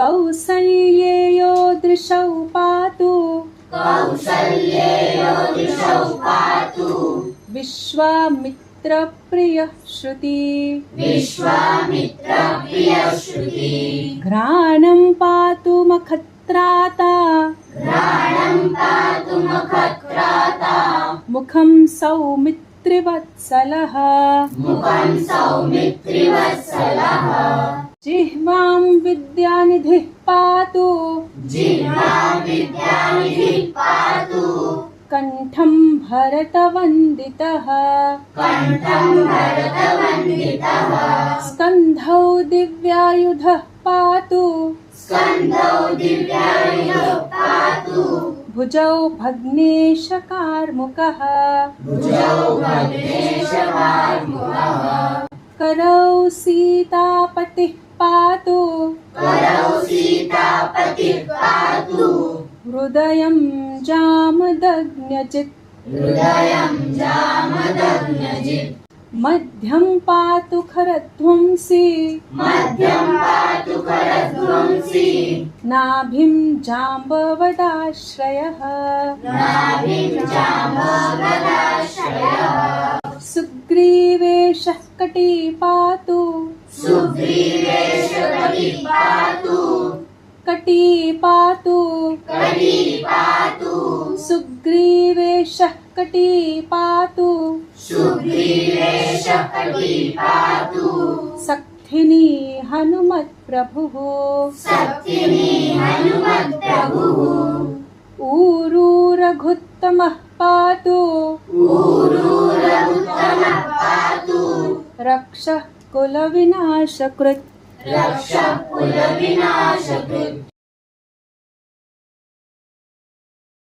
कौसल्येयो दृशौ पातु कौसल्येयो दृशौ पातु विश्वामित्रप्रियः श्रुति विश्वामित्रप्रियश्रुति घ्राणं पातु मखत्राता घ्राणं पातु मखत्राता मुखं सौमित्रिवत्सलः मुखं सौमित्रिवत्सलः जिह्वां विद्यानिधिः पातु जिह्वां विद्यानिधिः पातु कण्ठं भरतवन्दितः कण्ठं भरतवन्दितः स्कन्धौ दिव्यायुधः पातु स्कन्धौ दिव्यायुधः पातु भुजौ भग्नेशकार्मुकः भुजौ भग्नेशकार्मुकः करौ सीतापतिः पातु करौ सीतापतिः पातु हृदयं जामदग्न्यजित् हृदयं जामदग्न्यजित् मध्यं पातु खरध्वंसी मध्यं पातु करध्वंसी नाभिं जाम्बवदाश्रयः नाभिं जाम्बवदाश्रयः सुग्रीवेशः कटी पातु सुग्रीवेशकटिः पातु कटी पातु कटिः पातु सुग्रीवेशः कटी पातु सुग्रीवेशकटिः पातु सक्थिनी हनुमत्प्रभुः सक्थिनी हनुमत्प्रभुः ऊरू रघुत्तमः पातु ऊरू रघुत्तमः पातु रक्षः कुलविनाशकृत् रक्षः कुलविनाशकृत्